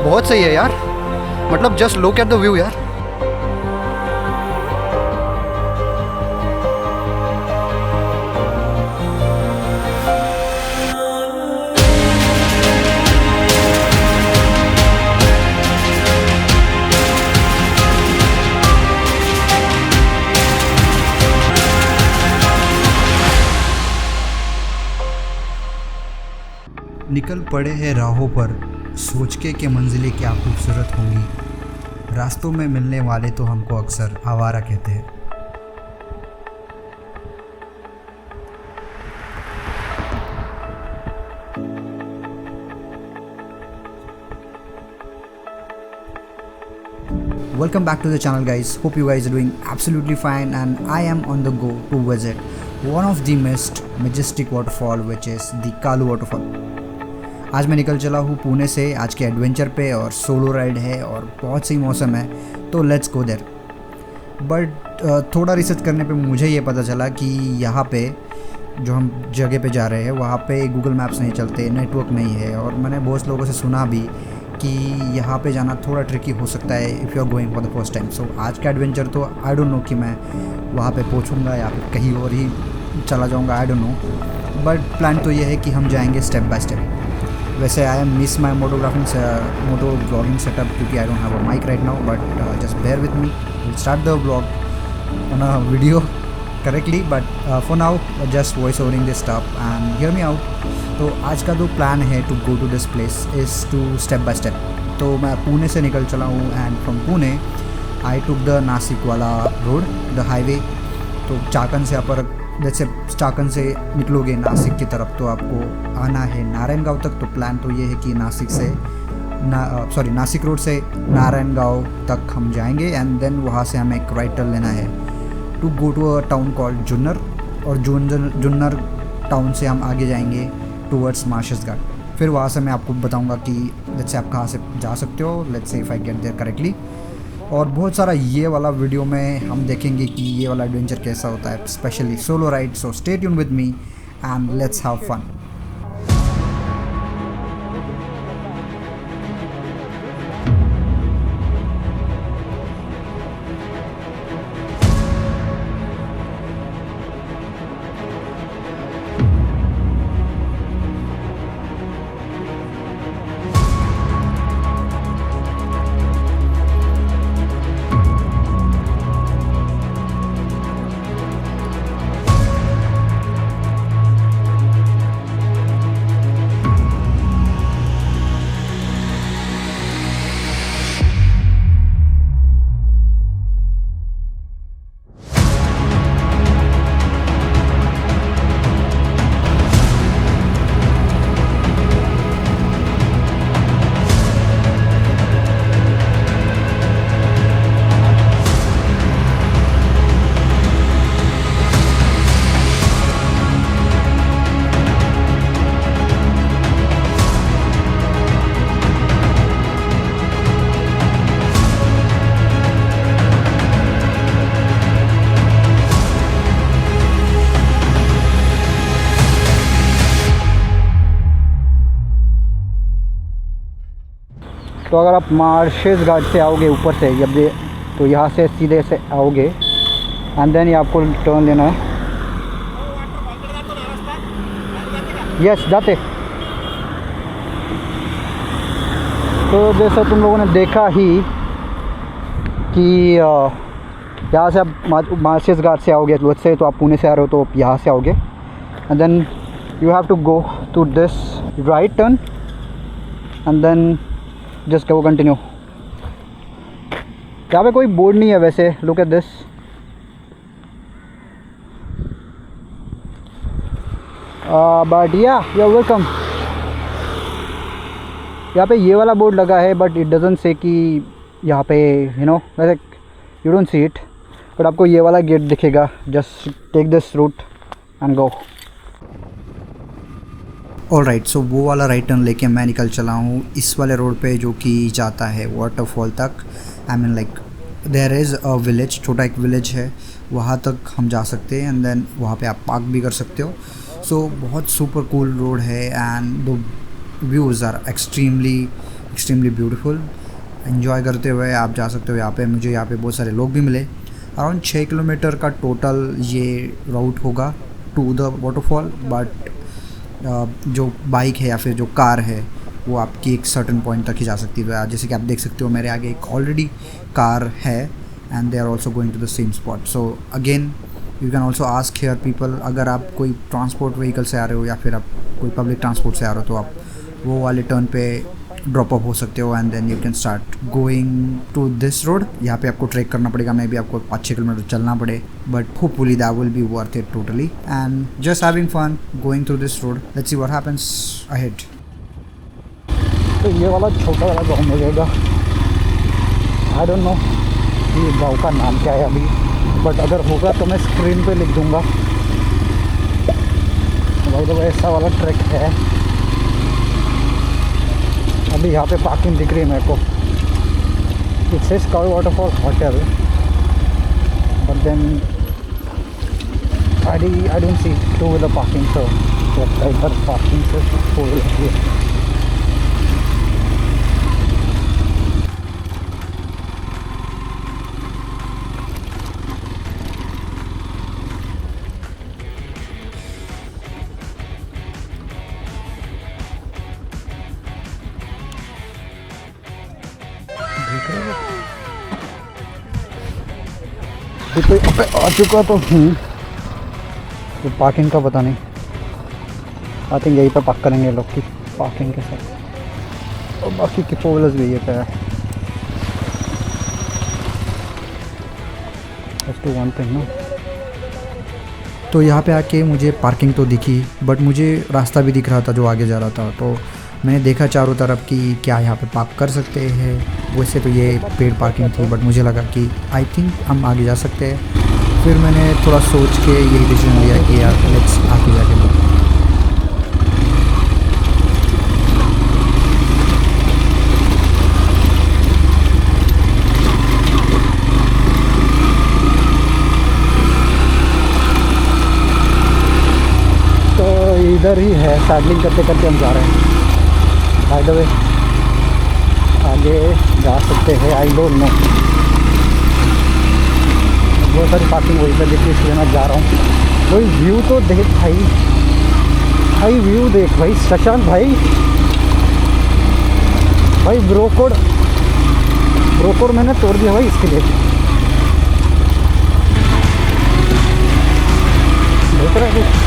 बहुत सही है यार, मतलब just look at the view यार। निकल पड़े हैं राहों पर, सोच के मंजिलें क्या खूबसूरत होंगी। रास्तों में मिलने वाले तो हमको अक्सर आवारा कहते हैं। Welcome back to the channel guys. Hope you guys are doing absolutely fine, and I am on the go to visit one of the most majestic waterfall, which is the Kalu waterfall. आज मैं निकल चला हूँ पुणे से आज के adventure पे, और सोलो राइड है और बहुत सही मौसम है, तो लेट्स गो देयर। बट थोड़ा रिसर्च करने पे मुझे ये पता चला कि यहाँ पे जो हम जगह पे जा रहे हैं वहाँ पे गूगल मैप्स नहीं चलते, नेटवर्क नहीं है, और मैंने बहुत लोगों से सुना भी कि यहाँ पे जाना थोड़ा ट्रिकी हो सकता है if you are going for the first time. So आज का एडवेंचर तो आई डोंट नो कि मैं वहाँ पे पहुँचूँगा या फिर कहीं और ही चला जाऊँगा, आई डोंट नो। बट प्लान तो ये है कि हम जाएंगे स्टेप बाय स्टेप। वैसे I am miss my moto vlogging setup क्योंकि I don't have a mike right now, but just bear with me, will start the vlog on a video correctly, but for now just voice overing this stuff and hear me out. तो आज का जो plan है to go to this place is to step by step. तो मैं पुणे से निकल चला हूँ, and from Pune I took the Nashik वाला रोड, द हाईवे। तो चाकन से यहाँ पर जैसे चाकन से निकलोगे नासिक की तरफ तो आपको आना है नारायणगांव तक। तो प्लान तो ये है कि नासिक रोड से नारायणगांव तक हम जाएंगे, एंड देन वहाँ से हमें एक राइट टर्न लेना है to go to a town called Junnar, और जुन्नर टाउन से हम आगे जाएंगे टूवर्ड्स मार्शस घाट। फिर वहाँ से मैं आपको बताऊँगा कि लेट्स से आप कहाँ से जा सकते हो, let's say if I get there correctly. और बहुत सारा ये वाला वीडियो में हम देखेंगे कि ये वाला एडवेंचर कैसा होता है, specially solo ride. So stay tune with me and let's have fun. तो अगर आप मार्शेस घाट से आओगे ऊपर से जब ये, तो यहाँ से सीधे से आओगे एंड देन ये आपको टर्न लेना है। यस जाते। तो जैसा तुम लोगों ने देखा ही कि यहाँ से आप मार्शेस घाट से आओगे से, तो आप पुणे से आ रहे हो तो आप यहाँ से आओगे, and then you have to go to this right turn and then just go continue. यहाँ पे कोई बोर्ड नहीं है वैसे, look at this. But yeah you are welcome. यहाँ पे ये वाला बोर्ड लगा है, बट इट डजंट से कि यहाँ पे यू नो वैसे you don't see it, but आपको ये वाला गेट दिखेगा। Just take this route and go. All right, so वो वाला राइट टर्न लेके मैं निकल चला हूँ इस वाले रोड पे जो कि जाता है वाटरफॉल तक। I mean like there is a village, छोटा एक विलेज है, वहाँ तक हम जा सकते हैं, एंड देन वहाँ पे आप पार्क भी कर सकते हो। सो बहुत सुपर कूल रोड है, and the views are extremely extremely beautiful. Enjoy करते हुए आप जा सकते हो यहाँ पे। मुझे यहाँ पे बहुत सारे लोग भी मिले। अराउंड 6 किलोमीटर का टोटल ये राउट होगा टू द वाटरफॉल, बट जो बाइक है या फिर जो कार है वो आपकी एक सर्टन पॉइंट तक ही जा सकती है। जैसे कि आप देख सकते हो मेरे आगे एक ऑलरेडी कार है and they are also going to the same spot. So again you can also ask here people, अगर आप कोई ट्रांसपोर्ट व्हीकल से आ रहे हो या फिर आप कोई पब्लिक ट्रांसपोर्ट से आ रहे हो तो आप वो वाले टर्न पे ड्रॉप अप हो सकते हो and then you can start going to this road. यहाँ पे आपको ट्रेक करना पड़ेगा, मे बी आपको 5-6 किलोमीटर चलना पड़े, but hopefully that will be worth it totally and just having fun going through this road. Let's see what happens ahead. तो ये वाला छोटा वाला गाँव मिलेगा, आई डोंट नो ये गाँव का नाम क्या है अभी, बट अगर होगा तो मैं स्क्रीन पे लिख दूँगा। भाई तो ऐसा वाला ट्रैक है। अभी यहाँ पे पार्किंग दिख रही है मेरे को, it says Kalu waterfall hotel, but then I don't see two wheeler parking, तो इधर पार्किंग से फोर व्हीलर। पे आ चुका तो हूँ, तो पार्किंग का पता नहीं। आई थिंक यहीं पे पार्क करेंगे लोग की पार्किंग के साथ, और बाकी की फोर व्हीलर्स भी ये पे है। लेट्स डू वन थिंग ना। तो यहाँ पे आके मुझे पार्किंग तो दिखी, बट मुझे रास्ता भी दिख रहा था जो आगे जा रहा था। तो मैंने देखा चारों तरफ कि क्या यहाँ पे पार्क कर सकते हैं। वैसे तो ये पेड पार्किंग थी, बट मुझे लगा कि आई थिंक हम आगे जा सकते हैं। फिर मैंने थोड़ा सोच के यही डिसीजन लिया कि यार लेट्स आगे जाके देखते हैं। तो इधर ही है, सैडलिंग करते करते हम जा रहे हैं। बाय द वे आगे जा सकते हैं, आई डोंट नो, बहुत सारी पार्किंग वही पर देखिए, इसलिए मैं जा रहा हूँ। कोई व्यू तो देख भाई, भाई व्यू देख भाई शशांक भाई, भाई ब्रोकोड मैंने तोड़ दिया भाई इसके लिए। देख रहा है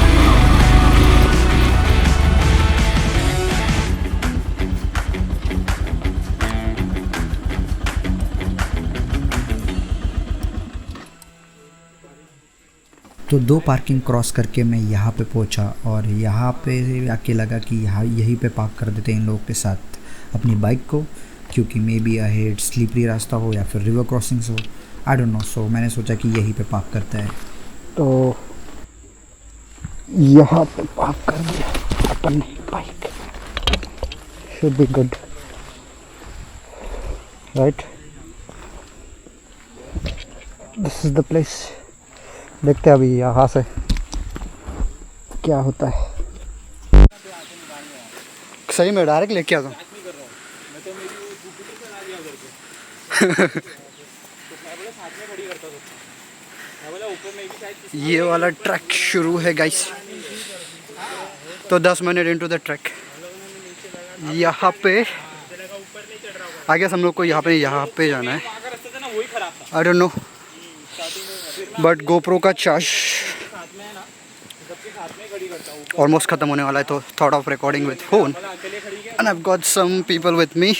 तो 2 पार्किंग क्रॉस करके मैं यहाँ पे पहुँचा और यहाँ पे आके लगा कि यहाँ यहीं पे पार्क कर देते हैं इन लोगों के साथ अपनी बाइक को, क्योंकि मे बी अहेड स्लिपरी रास्ता हो या फिर रिवर क्रॉसिंग्स हो, आई डोंट नो। सो मैंने सोचा कि यहीं पे पार्क करता है, तो यहाँ पे पार्क कर दिया अपन bike. Should be good right, this is the place. देखते हैं अभी यहाँ से क्या होता है। सही में डायरेक्ट लेके आता हूँ। ये वाला ट्रैक शुरू है गाइस, तो 10 मिनट इनटू द ट्रैक। यहाँ पे आगे हम लोग को यहाँ पे जाना है। I don't know, but GoPro का चार्ज ऑलमोस्ट ख़त्म होने वाला है, तो thought of recording with phone and I have got some people with me,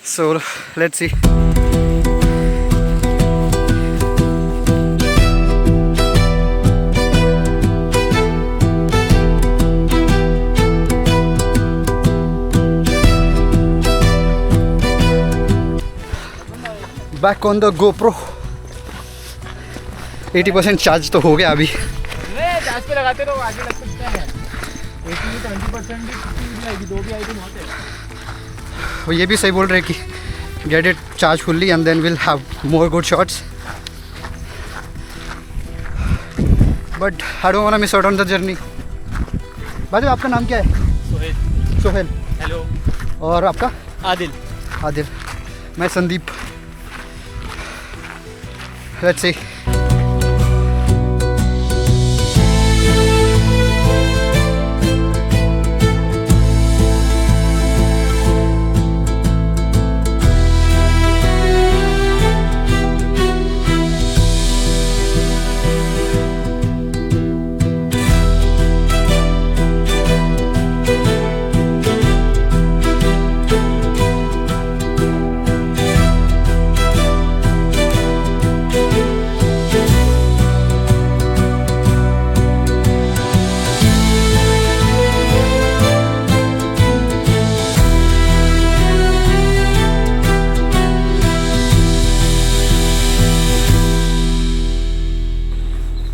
so let's see. Back on the GoPro, 80% charge तो हो गया अभी। चार्ज पे लगाते रहो, आगे लग सकता है। 80-20% भी आएगी, 2 भी आएगी, बहुत है। वो ये भी सही बोल रहे कि get it charge fully and then will have more good shots, but I don't want to miss out on the journey. भाई आपका नाम क्या है? सोहेल। हेलो। और आपका? आदिल। आदिल। मैं Sandeep. Let's see.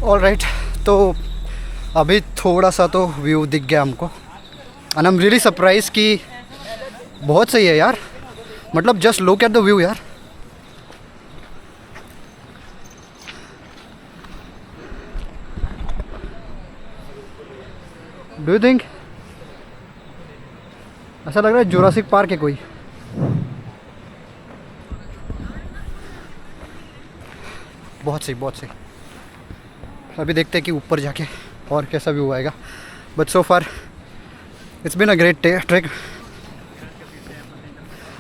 All right, तो अभी थोड़ा सा तो व्यू दिख गया हमको and I am really surprise कि बहुत सही है यार। मतलब just look at the view यार। डू यू थिंक ऐसा लग रहा है जुरासिक पार्क है कोई? बहुत सही, बहुत सही। अभी देखते हैं कि ऊपर जाके और कैसा व्यू आएगा, but so far it's been a great track.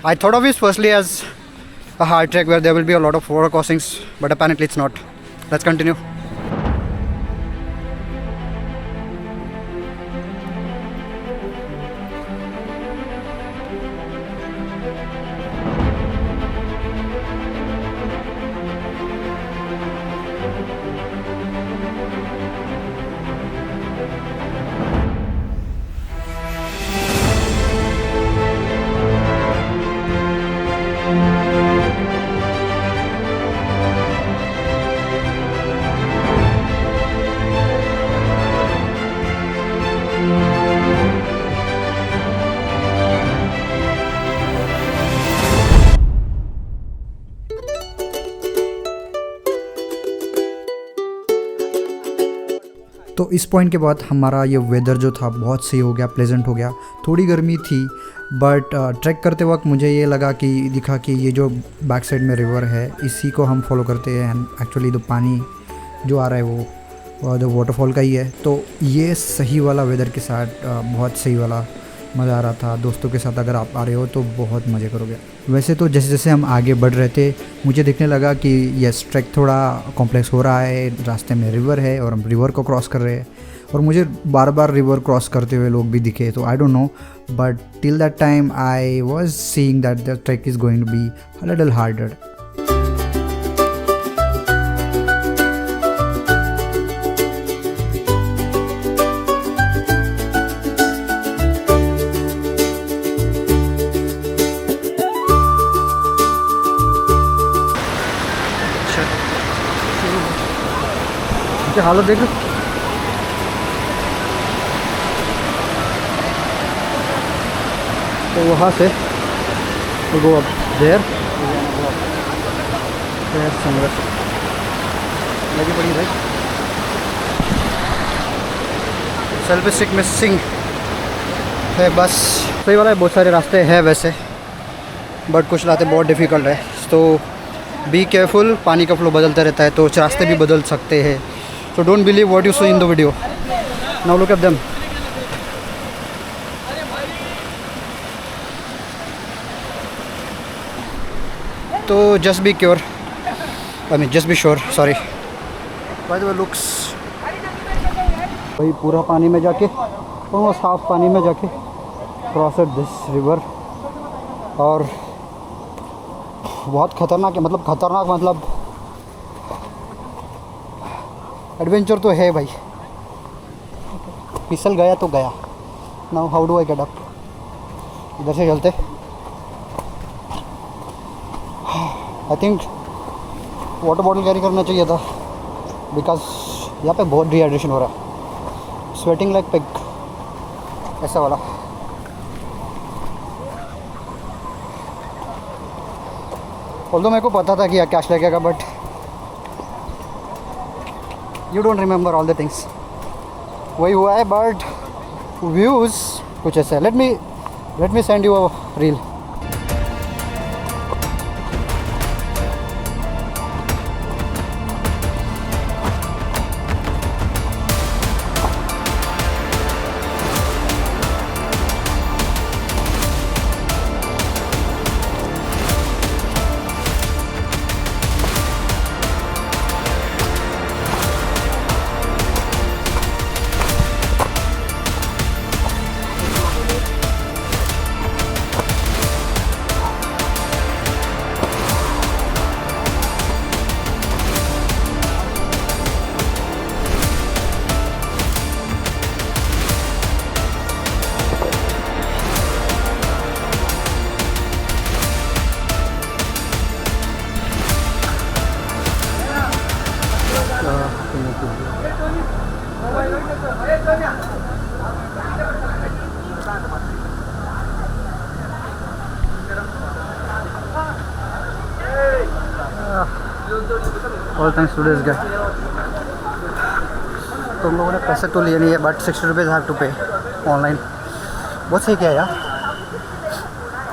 I thought of it firstly as a hard trek where there will be a lot of water crossings, but apparently it's not. Let's continue. तो इस point के बाद हमारा ये weather जो था बहुत सही हो गया, प्लेजेंट हो गया। थोड़ी गर्मी थी बट ट्रैक करते वक्त मुझे ये लगा कि दिखा कि ये जो बैक साइड में रिवर है इसी को हम फॉलो करते हैं एंड एक्चुअली तो पानी जो आ रहा है वो द वाटरफॉल का ही है। तो ये सही वाला वेदर के साथ बहुत सही वाला मज़ा आ रहा था। दोस्तों के साथ अगर आप आ रहे हो तो बहुत मज़े करोगे। वैसे तो जैसे जैसे हम आगे बढ़ रहे थे मुझे देखने लगा कि यस ट्रैक थोड़ा कॉम्प्लेक्स हो रहा है, रास्ते में रिवर है और हम रिवर को क्रॉस कर रहे हैं और मुझे बार बार रिवर क्रॉस करते हुए लोग भी दिखे। तो I don't know but till that time I was seeing that the track is going to be a little harder. हालत देख लो। तो वहाँ से गो अप देयर समरस लगी पड़ी भाई। सेल्फी स्टिक मिसिंग है बस। सही वाला है, बहुत सारे रास्ते हैं वैसे बट कुछ रास्ते बहुत डिफ़िकल्ट है। तो बी केयरफुल, पानी का फ्लो बदलता रहता है तो रास्ते भी बदल सकते हैं। So don't believe what you see in the video. Now look at them. तो just be sure. I mean just be sure. Sorry. By the way looks. भाई पूरा पानी में जाके, almost half पानी में जाके cross this river और बहुत खतरनाक है। मतलब खतरनाक मतलब एडवेंचर तो है भाई। फिसल गया तो गया। Now how do I get up? इधर से चलते। I think water bottle carry करना चाहिए था बिकॉज यहाँ पे बहुत डिहाइड्रेशन हो रहा है। स्वेटिंग लाइक पिग ऐसा वाला। ऑल्दो मेरे को पता था कि यहाँ कैश लगेगा but you don't remember all the things. वही हुआ है बट व्यूज़ कुछ ऐसा है। Let me Let me send you a reel. All thanks to this guy. तुम लोगों ने पैसे तो लिए नहीं है बट 60 रुपीज़ हैव टू पे ऑनलाइन. बहुत सही किया यार,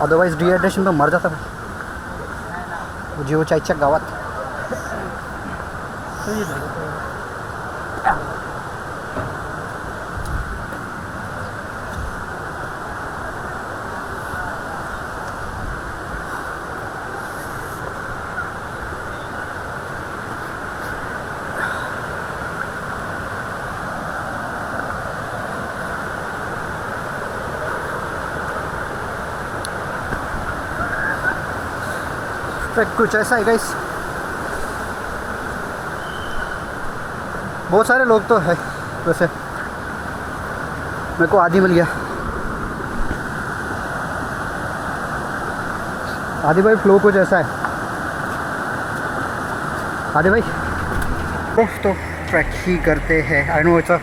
अदरवाइज डिहाइड्रेशन तो मर जाता है. जिओ चायच्या गावात. कुछ ऐसा है गाइस. बहुत सारे लोग तो है वैसे. मेरे को आदि मिल गया. आदि भाई फ्लो कुछ ऐसा है. आदि भाई तो ट्रैक ही करते हैं. I know it's a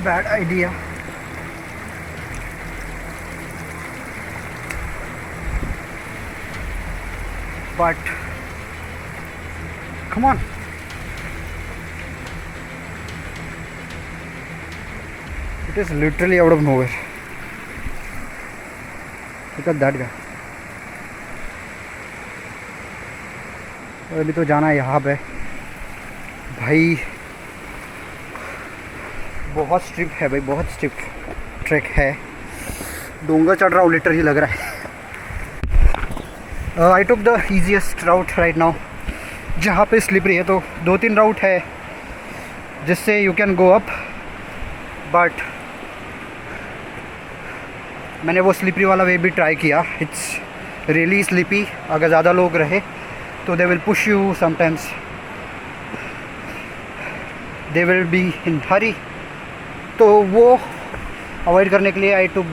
bad idea. But come on, it is literally out of nowhere. Look at that guy. और अभी तो जाना है यहाँ पे भाई. बहुत स्ट्रिप है भाई, बहुत स्ट्रिप ट्रैक है. डोंगर चढ़ रहा हूँ लिटरली लग रहा है. I took the easiest route right now. जहाँ पे स्लिपरी है तो 2-3 राउट है जिससे you can go up, but मैंने वो स्लिपरी वाला वे भी ट्राई किया. It's really slippy. अगर ज़्यादा लोग रहे तो they will push you sometimes. They will be in hurry. तो वो अवॉइड करने के लिए I took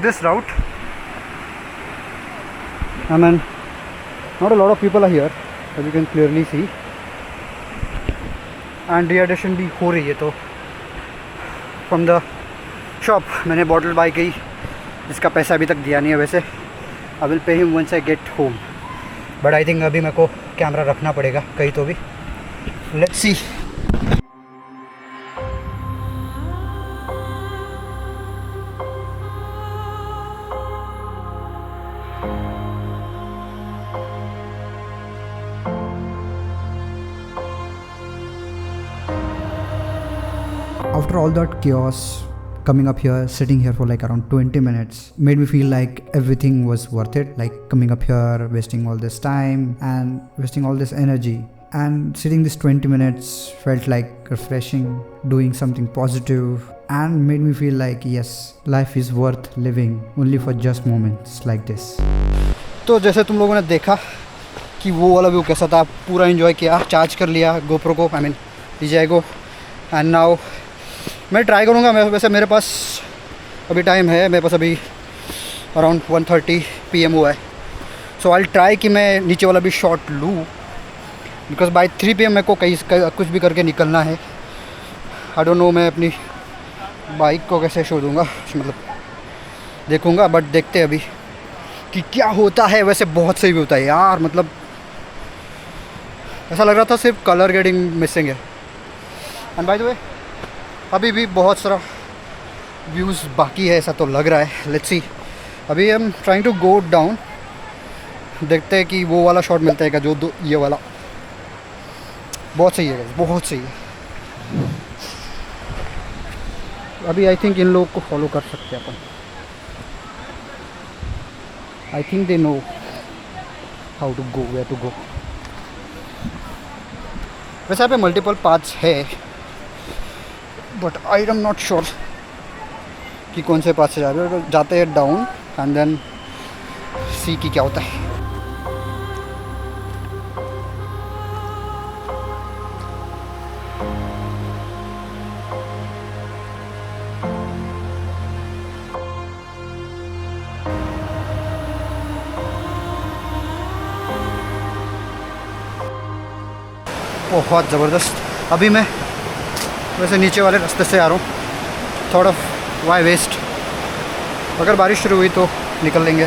this route. I mean, not a lot of people are here, as you can clearly see, and dehydration भी हो रही है. तो from the shop मैंने बॉटल बाई की जिसका पैसा अभी तक दिया नहीं है. वैसे I will pay him once I get home, but I think अभी मेरे को कैमरा रखना पड़ेगा कहीं तो भी. Let's see. After all that chaos, coming up here, sitting here for like around 20 minutes made me feel like everything was worth it. Like coming up here, wasting all this time and wasting all this energy, and sitting this 20 minutes felt like refreshing, doing something positive, and made me feel like yes, life is worth living only for just moments like this. तो जैसे तुम लोगों ने देखा कि वो वाला view कैसा था, पूरा एंजॉय किया, चार्ज कर लिया गोप्रो को, आई मीन DJI को. एंड नाउ मैं ट्राई करूँगा. मैं वैसे मेरे पास अभी टाइम है, मेरे पास अभी अराउंड 1:30 PM हुआ है. सो आई ट्राई कि मैं नीचे वाला भी शॉट लूँ, बिकॉज बाय 3 PM मेरे को कहीं कुछ भी करके निकलना है. आई डोंट नो मैं अपनी बाइक को कैसे शो दूँगा, मतलब देखूँगा, बट देखते अभी कि क्या होता है. वैसे बहुत सही भी होता है यार, मतलब ऐसा लग रहा था सिर्फ कलर ग्रेडिंग मिसिंग है. एंड बाय द वे अभी भी बहुत सारा व्यूज़ बाकी है ऐसा तो लग रहा है. Let's see. अभी हम ट्राइंग टू गो डाउन. देखते हैं कि वो वाला शॉट मिलता है क्या, जो ये वाला बहुत सही है, बहुत सही है. अभी आई थिंक इन लोगों को फॉलो कर सकते हैं अपन. I think they know how to go, where to go. वैसे यहाँ पे मल्टीपल पाथ्स है but I am not sure कि कौन से पाथ से जा रहे हो. जाते हैं डाउन एंड देन सी की क्या होता है. बहुत ज़बरदस्त. अभी मैं वैसे नीचे वाले रास्ते से आ रहा हूँ. थोड़ा वाई वेस्ट. अगर बारिश शुरू हुई तो निकल लेंगे.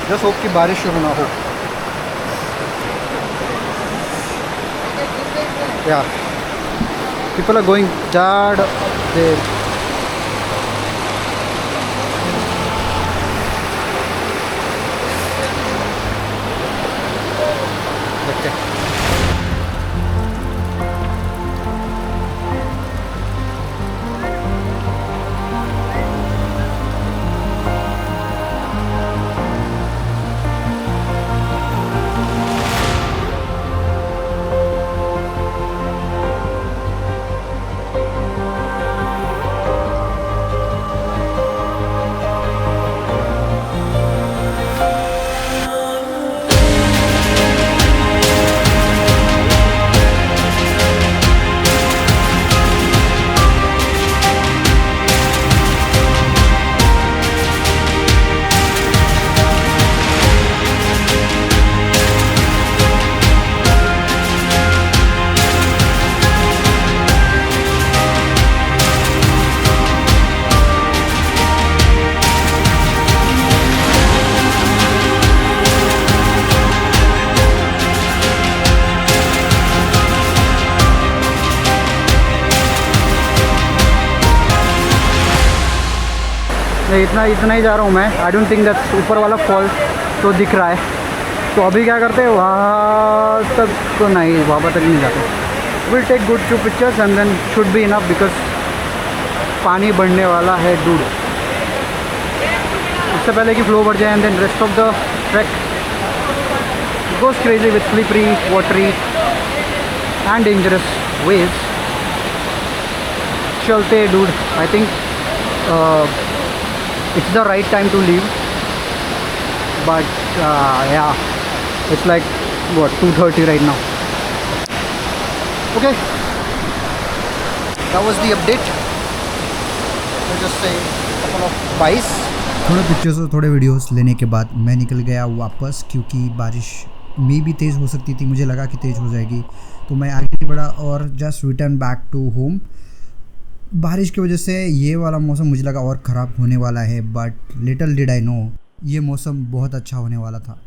जस्ट होप कि बारिश शुरू ना हो. Yeah people are going that there. देखते हैं. इतना ही जा रहा हूँ मैं. आई डोंट थिंक दैट ऊपर वाला फॉल तो दिख रहा है. तो अभी क्या करते हैं, वहाँ तक तो नहीं, वहाँ तक नहीं जाते. Will take good 2 pictures and then should be enough because पानी बढ़ने वाला है दूर. उससे पहले कि फ्लो बढ़ जाए and then rest of the track goes crazy with slippery, watery and dangerous waves. चलते dude. I think it's the right time to leave, but yeah, it's like what, 2:30 right now. Okay, that was the update. I'll just say a couple of byes. थोड़े pictures और थोड़े videos लेने के बाद मैं निकल गया वापस, क्योंकि बारिश में भी तेज़ हो सकती थी. मुझे लगा कि तेज़ हो जाएगी तो मैं आगे नहीं बढ़ा और just return back to home. बारिश की वजह से ये वाला मौसम मुझे लगा और ख़राब होने वाला है, but little did I know ये मौसम बहुत अच्छा होने वाला था.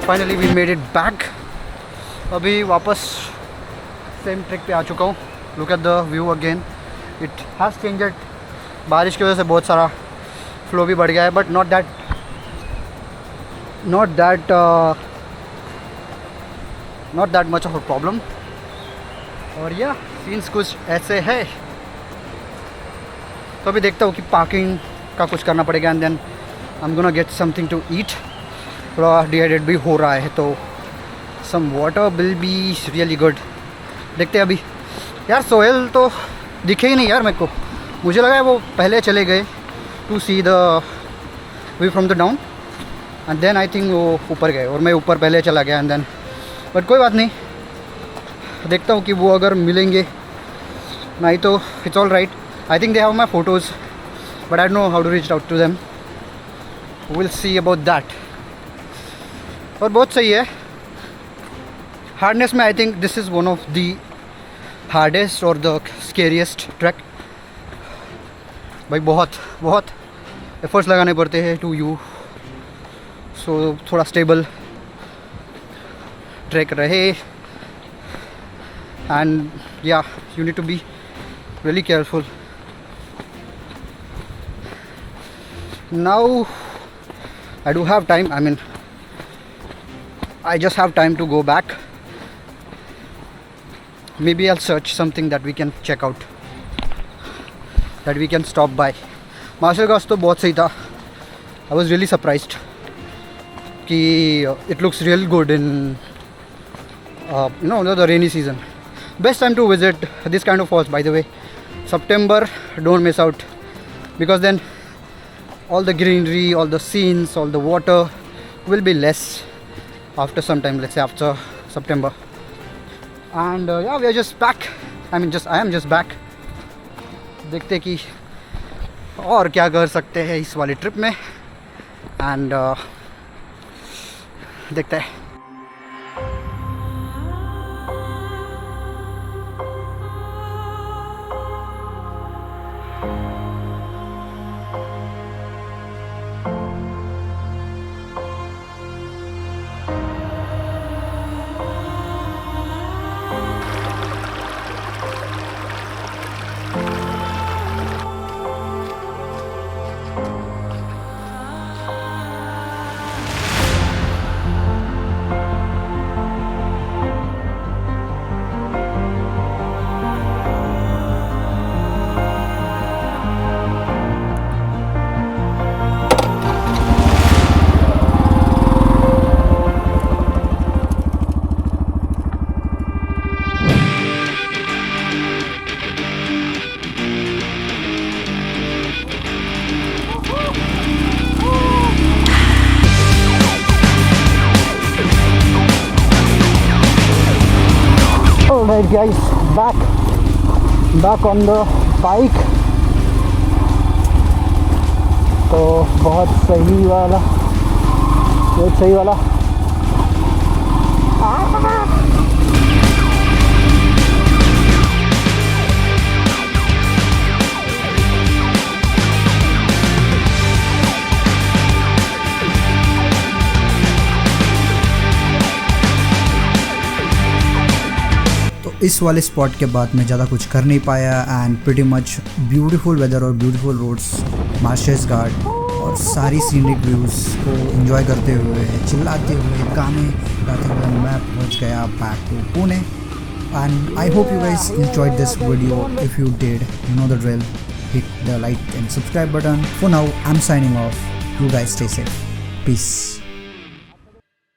Finally we made it back. अभी वापस सेम ट्रैक पे आ चुका हूँ. Look at the view again. It has changed. बारिश की वजह से बहुत सारा फ्लो भी बढ़ गया है, but not that much of a problem. और या सीन्स कुछ ऐसे है. तो अभी देखता हूँ कि पार्किंग का कुछ करना पड़ेगा and then I am gonna get something to eat. थोड़ा डिहाइड्रेट भी हो रहा है तो some water will be really good. देखते हैं अभी. यार सोहेल तो दिखे ही नहीं यार मेरे को. मुझे लगा है वो पहले चले गए to see the view from the down and then I think वो ऊपर गए और मैं ऊपर पहले चला गया एंड देन. बट कोई बात नहीं, देखता हूँ कि वो अगर मिलेंगे. नहीं तो it's all right. I think they have my photos but I don't know how to reach out to them. We'll see about that. और बहुत सही है हार्डनेस में. I think this is one of the hardest और the scariest track. भाई बहुत बहुत efforts लगाने पड़ते हैं टू यू सो थोड़ा स्टेबल ट्रैक रहे. And yeah you need to be really careful. Now I do have time. I mean, I just have time to go back. Maybe I'll search something that we can check out, that we can stop by. Marshall Ghats तो बहुत सही था. I was really surprised कि it looks real good in the rainy season. Best time to visit this kind of falls, by the way. September, don't miss out, because then all the greenery, all the scenes, all the water will be less after some time, let's say after September. And yeah, we are just back. I am just back. देखते कि और क्या कर सकते हैं इस वाली trip में. एंड देखते हैं. Alright guys, back on the bike. तो बहुत सही वाला इस वाले स्पॉट के बाद मैं ज़्यादा कुछ कर नहीं पाया. And pretty much beautiful weather और ब्यूटीफुल रोड्स, मार्शल्स गार्ड और सारी सीनिक व्यूज़ को एंजॉय करते हुए, चिल्लाते हुए, गाने गाते हुए मैं पहुंच गया back to Pune. And I hope you guys enjoyed this video. If you did, you know the drill. hit the like and subscribe button. For now, I'm signing off. You guys stay safe. Peace.